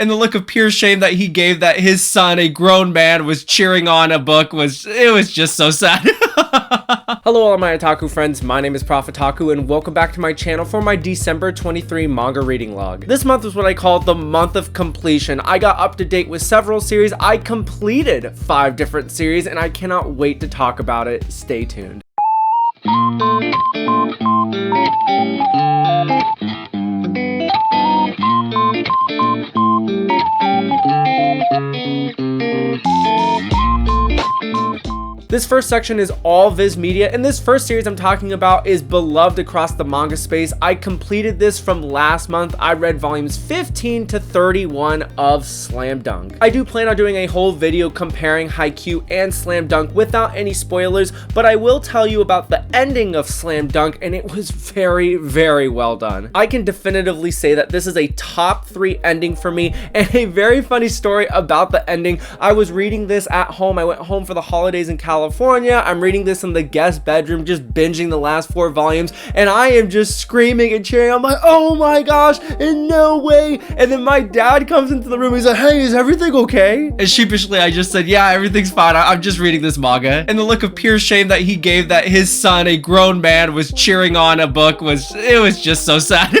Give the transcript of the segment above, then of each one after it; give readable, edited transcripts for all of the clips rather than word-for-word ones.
And the look of pure shame that he gave that his son, a grown man, was cheering on a book was just so sad. Hello all my otaku friends, my name is Profitaku and welcome back to my channel for my December 23 manga reading log. This month was what I call the month of completion. I got up to date with several series, I completed 5 different series, and I cannot wait to talk about it. Stay tuned. This first section is all Viz Media, and this first series I'm talking about is beloved across the manga space. I completed this from last month. I read volumes 15 to 31 of Slam Dunk. I do plan on doing a whole video comparing Haikyuu and Slam Dunk without any spoilers, but I will tell you about the ending of Slam Dunk, and it was very, very well done. I can definitively say that this is a top 3 ending for me, and a very funny story about the ending. I was reading this at home. I went home for the holidays in California. I'm reading this in the guest bedroom, just binging the last 4 volumes, and I am just screaming and cheering. I'm like, oh my gosh, in no way. And then my dad comes into the room. He's like, hey, is everything okay? And sheepishly, I just said, yeah, everything's fine. I'm just reading this manga. And the look of pure shame that he gave that his son, a grown man, was cheering on a book was just so sad.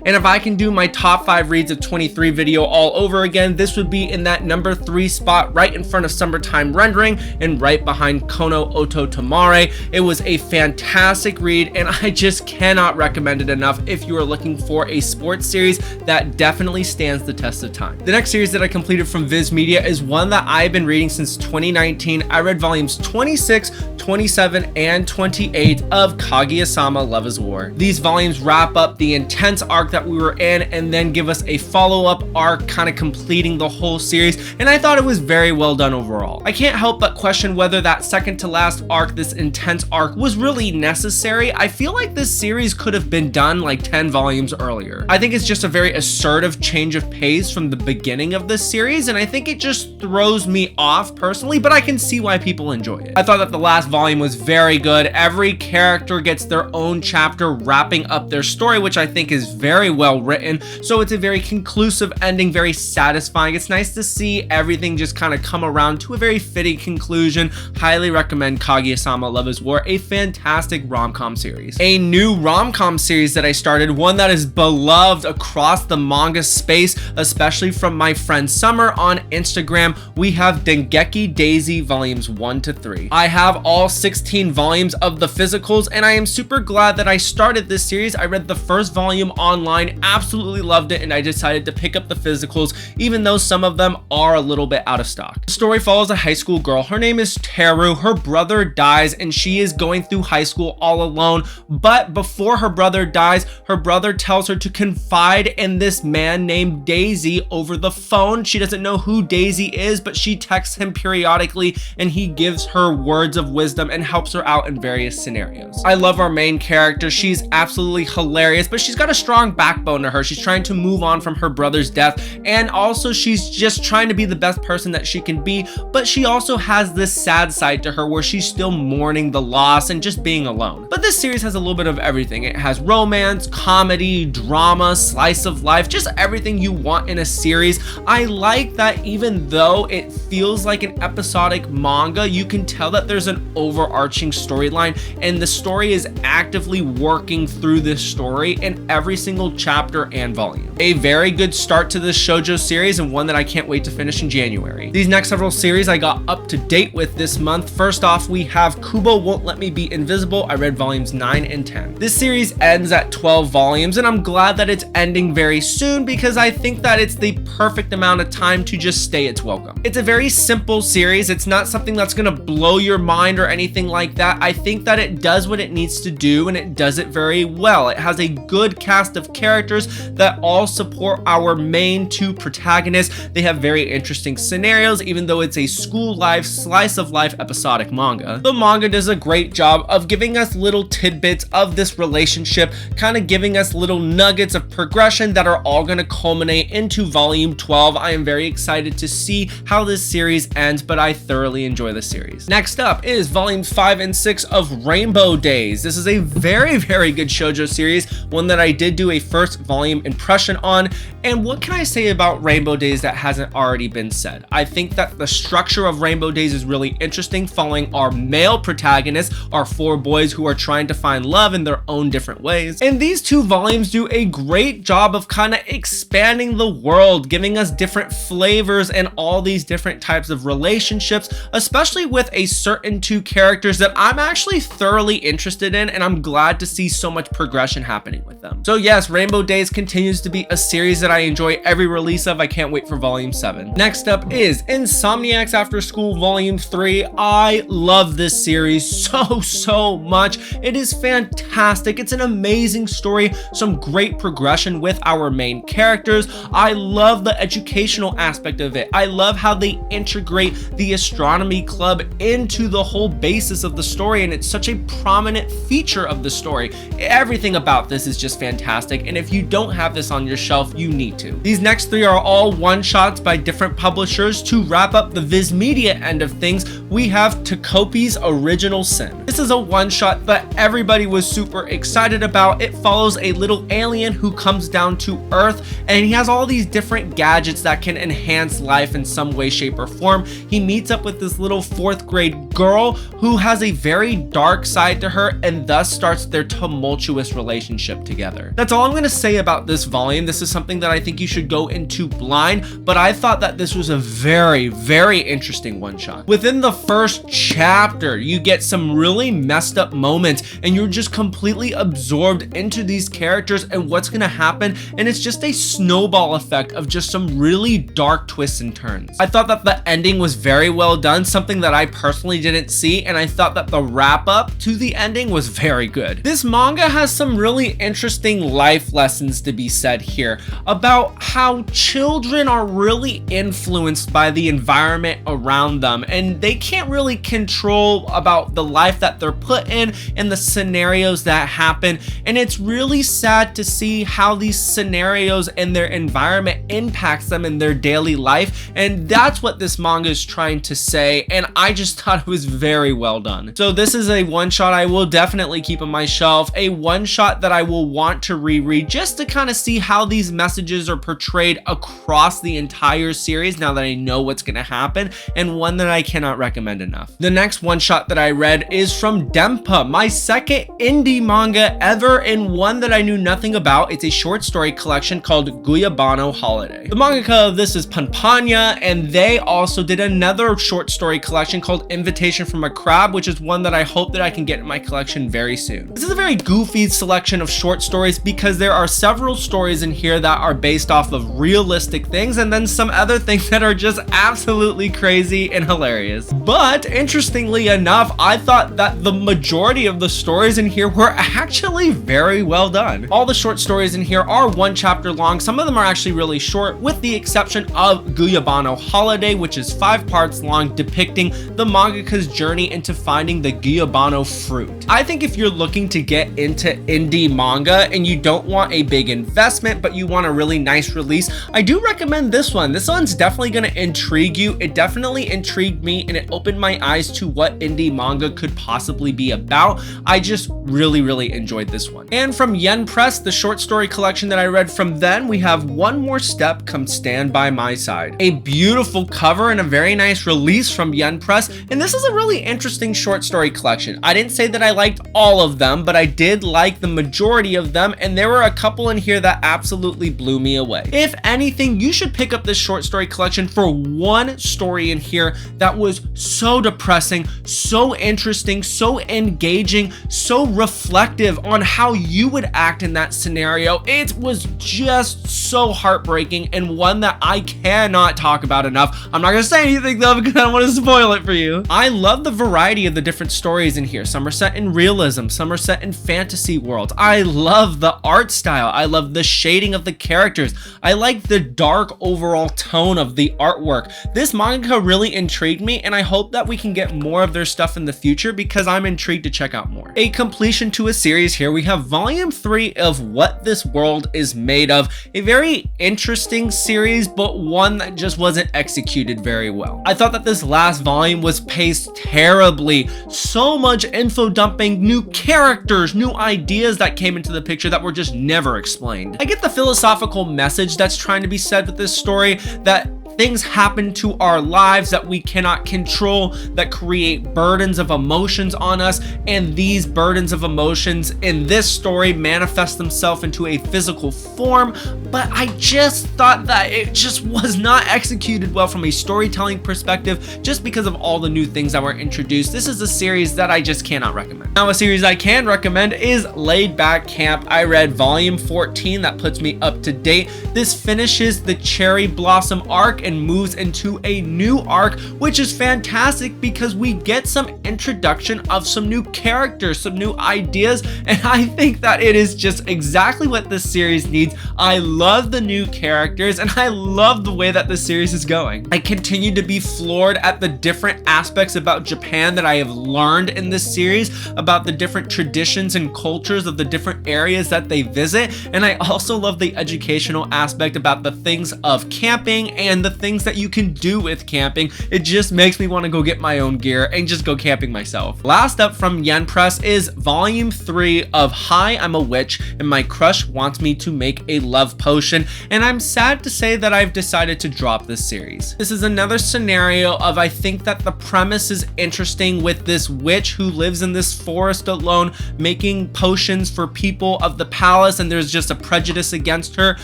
And if I can do my top 5 reads of 23 video all over again, this would be in that number 3 spot, right in front of Summertime Rendering and right behind Kono Oto Tamare. It was a fantastic read, and I just cannot recommend it enough if you are looking for a sports series that definitely stands the test of time. The next series that I completed from Viz Media is one that I've been reading since 2019. I read volumes 26, 27, and 28 of Kaguya-sama Love is War. These volumes wrap up the intense arc that we were in and then give us a follow-up arc, kind of completing the whole series, and I thought it was very well done overall. I can't help but question whether that second to last arc, this intense arc, was really necessary. I feel like this series could have been done like 10 volumes earlier. I think it's just a very assertive change of pace from the beginning of this series, and I think it just throws me off personally, but I can see why people enjoy it. I thought that the last volume was very good. Every character gets their own chapter wrapping up their story, which I think is very well written, so it's a very conclusive ending, very satisfying. It's nice to see everything just kind of come around to a very fitting conclusion. Highly recommend Kaguya-sama Love is War, a fantastic rom-com series. A new rom-com series that I started, one that is beloved across the manga space, especially from my friend Summer on Instagram. We have Dengeki Daisy volumes 1 to 3. I have all 16 volumes of the physicals, and I am super glad that I started this series. I read the first volume online, absolutely loved it, and I decided to pick up the physicals, even though some of them are a little bit out of stock. The story follows a high school girl. Her name is Teru. Her brother dies, and she is going through high school all alone, but before her brother dies, her brother tells her to confide in this man named Daisy over the phone. She doesn't know who Daisy is, but she texts him periodically, and he gives her words of wisdom and helps her out in various scenarios. I love our main character. She's absolutely hilarious, but she's got a strong backbone to her. She's trying to move on from her brother's death, and also she's just trying to be the best person that she can be, but she also has this sad side to her where she's still mourning the loss and just being alone. But this series has a little bit of everything. It has romance, comedy, drama, slice of life, just everything you want in a series. I like that even though it feels like an episodic manga, you can tell that there's an overarching storyline, and the story is actively working through this story in every single chapter and volume. A very good start to this shoujo series, and one that I can't wait to finish in January. These next several series I got up to date with this month. First off, we have Kubo Won't Let Me Be Invisible. I read volumes 9 and 10. This series ends at 12 volumes, and I'm glad that it's ending very soon because I think that it's the perfect amount of time to just stay its welcome. It's a very simple series. It's not something that's gonna blow your mind or anything like that. I think that it does what it needs to do, and it does it very well. It has a good cast of characters that all support our main 2 protagonists. They have very interesting scenarios, even though it's a school life, slice of life episodic manga. The manga does a great job of giving us little tidbits of this relationship, kind of giving us little nuggets of progression that are all going to culminate into volume 12. I am very excited to see how this series ends, but I thoroughly enjoy the series. Next up is volumes 5 and 6 of Rainbow Days. This is a very, very good shoujo series, one that I I did do a first volume impression on. And what can I say about Rainbow Days that hasn't already been said? I think that the structure of Rainbow Days is really interesting, following our male protagonists, our 4 boys who are trying to find love in their own different ways. And these 2 volumes do a great job of kind of expanding the world, giving us different flavors and all these different types of relationships, especially with a certain 2 characters that I'm actually thoroughly interested in, and I'm glad to see so much progression happening with them. So yes, Rainbow Days continues to be a series that I enjoy every release of. I can't wait for volume 7. Next up is Insomniac's After School volume 3. I love this series so much. It is fantastic. It's an amazing story, some great progression with our main characters. I love the educational aspect of it. I love how they integrate the astronomy club into the whole basis of the story, and it's such a prominent feature of the story. Everything about this is just fantastic, and if you don't have this on your shelf, you need to. These next 3 are all one-shots by different publishers. To wrap up the Viz Media end of things, we have Takopi's Original Sin. This is a one-shot that everybody was super excited about. It follows a little alien who comes down to Earth, and he has all these different gadgets that can enhance life in some way, shape, or form. He meets up with this little 4th grade girl who has a very dark side to her, and thus starts their tumultuous relationship together. That's all I'm going to say about this volume. This is something that I think you should go into blind, but I thought that this was a very interesting one-shot. Within the first chapter, you get some really messed up moments, and you're just completely absorbed into these characters and what's going to happen, and it's just a snowball effect of just some really dark twists and turns. I thought that the ending was very well done, something that I personally didn't see, and I thought that the wrap up to the ending was very good. This manga has some really interesting life lessons to be said here about how children are really influenced by the environment around them, and they can't really control about the life that they're put in and the scenarios that happen. And it's really sad to see how these scenarios and their environment impacts them in their daily life, and that's what this manga is trying to say, and I just thought it was very well done. So this is a one-shot I will definitely keep on my shelf, a one-shot that I will want to reread just to kind of see how these messages are portrayed across the entire series now that I know what's going to happen, and one that I cannot recommend enough. The next one-shot that I read is from Denpai, my second indie manga ever, and one that I knew nothing about. It's a short story collection called Guyabano Holiday. The mangaka of this is Panpanya, and they also did another short story collection called Invitation from a Crab, which is one that I hope that I can get in my collection very soon. This is a very goofy selection of short stories because there are several stories in here that are based off of realistic things, and then some other things that are just absolutely crazy and hilarious. But interestingly enough, I thought that the majority of the stories in here were actually very well done. All the short stories in here are 1 chapter long. Some of them are actually really short, with the exception of Guyabano Holiday, which is 5 parts long, depicting the mangaka's journey into finding the Guyabano fruit. I think if you're looking to get into indie manga and you don't want a big investment, but you want a really nice release, I do recommend this one. This one's definitely going to intrigue you. It definitely intrigued me, and it opened my eyes to what indie manga could possibly be about. I just really enjoyed this one. And from Yen Press, the short story collection that I read from them, we have One More Step, Come Stand By My Side. A beautiful cover and a very nice release from Yen Press, and this is a really interesting short story collection. I didn't say that I liked all of them, but I did like the majority of them, and there were a couple in here that absolutely blew me away. If anything, you should pick up this short story collection for one story in here that was so depressing, so interesting, so engaging, so reflective on how you would act in that scenario. It was just so heartbreaking, and one that I cannot talk about enough. I'm not gonna say anything though because I don't want to spoil it for you. I love the variety of the different stories in here. Some are set in realism, some are set in fantasy worlds. I love the art style. I love the shading of the characters. I like the dark overall tone of the artwork. This manga really intrigued me, and I hope that we can get more of their stuff in the future because I'm intrigued to check out more. A completion to a series here. We have volume 3 of What This World Is Made Of. A very interesting series, but one that just wasn't executed very well. I thought that this last volume was paced terribly. So much info dumping, new characters, new ideas that came into the picture picture that were just never explained. I get the philosophical message that's trying to be said with this story, that things happen to our lives that we cannot control, that create burdens of emotions on us, and these burdens of emotions in this story manifest themselves into a physical form. But I just thought that it just was not executed well from a storytelling perspective, just because of all the new things that were introduced. This is a series that I just cannot recommend. Now, a series I can recommend is Laid Back Camp. I read volume 14, that puts me up to date. This finishes the Cherry Blossom arc and moves into a new arc, which is fantastic because we get some introduction of some new characters, some new ideas, and I think that it is just exactly what this series needs. I love the new characters and I love the way that this series is going. I continue to be floored at the different aspects about Japan that I have learned in this series, about the different traditions and cultures of the different areas that they visit, and I also love the educational aspect about the things of camping and the things that you can do with camping. It just makes me want to go get my own gear and just go camping myself. Last up from Yen Press is volume 3 of Hi, I'm a Witch and My Crush Wants Me to Make a Love Potion, and I'm sad to say that I've decided to drop this series. This is another scenario of, I think that the premise is interesting with this witch who lives in this forest alone making potions for people of the palace, and there's just a prejudice against her.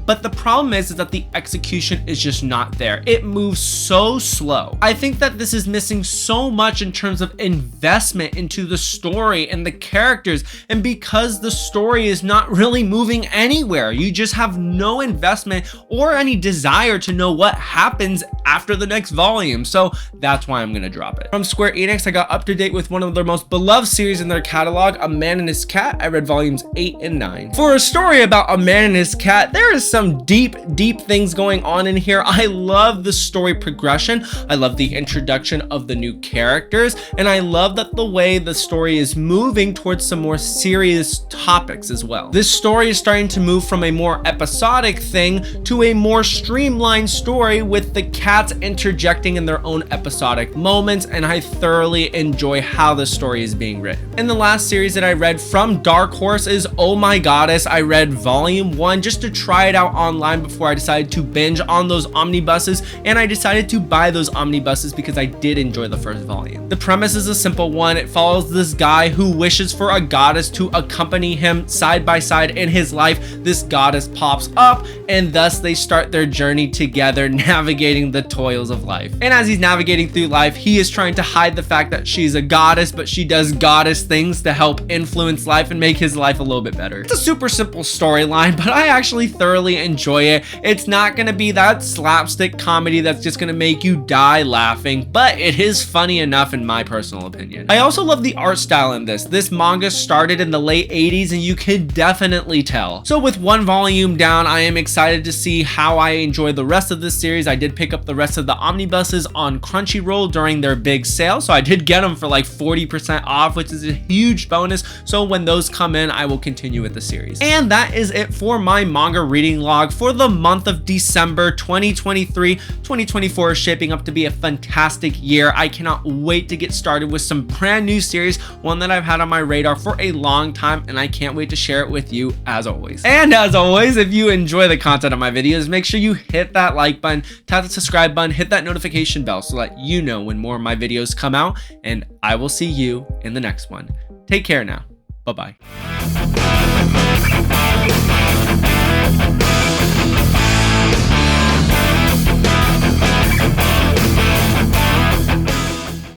But the problem is that the execution is just not there. It moves so slow. I think that this is missing so much in terms of investment into the story and the characters, and because the story is not really moving anywhere, you just have no investment or any desire to know what happens after the next volume. So that's why I'm gonna drop it. From Square Enix, I got up to date with one of their most beloved series in their catalog, A Man and His Cat. I read volumes 8 and 9. For a story about a man and his cat, there is some deep things going on in here. I love the story progression. I love the introduction of the new characters, and I love that the way the story is moving towards some more serious topics as well. This story is starting to move from a more episodic thing to a more streamlined story with the cats interjecting in their own episodic moments, and I thoroughly enjoy how the story is being written. And the last series that I read from Dark Horse is Oh My Goddess. I read volume 1 just to try it out online before I decided to binge on those omnibuses, and I decided to buy those omnibuses because I did enjoy the first volume. The premise is a simple one. It follows this guy who wishes for a goddess to accompany him side by side in his life. This goddess pops up, and thus they start their journey together, navigating the toils of life. And as he's navigating through life, he is trying to hide the fact that she's a goddess, but she does goddess things to help influence life and make his life a little bit better. It's a super simple storyline, but I actually thoroughly enjoy it. It's not gonna be that slapstick comedy that's just gonna make you die laughing, but it is funny enough in my personal opinion. I also love the art style in this. This manga started in the late 80s and you can definitely tell. So with one volume down, I am excited to see how I enjoy the rest of this series. I did pick up the rest of the omnibuses on Crunchyroll during their big sale, so I did get them for like 40% off, which is a huge bonus. So when those come in, I will continue with the series. And that is it for my manga reading log for the month of December 2023. 2024 is shaping up to be a fantastic year. I cannot wait to get started with some brand new series, one that I've had on my radar for a long time, and I can't wait to share it with you as always. And as always, if you enjoy the content of my videos, make sure you hit that like button, tap the subscribe button, hit that notification bell so that you know when more of my videos come out, and I will see you in the next one. Take care now. Bye-bye.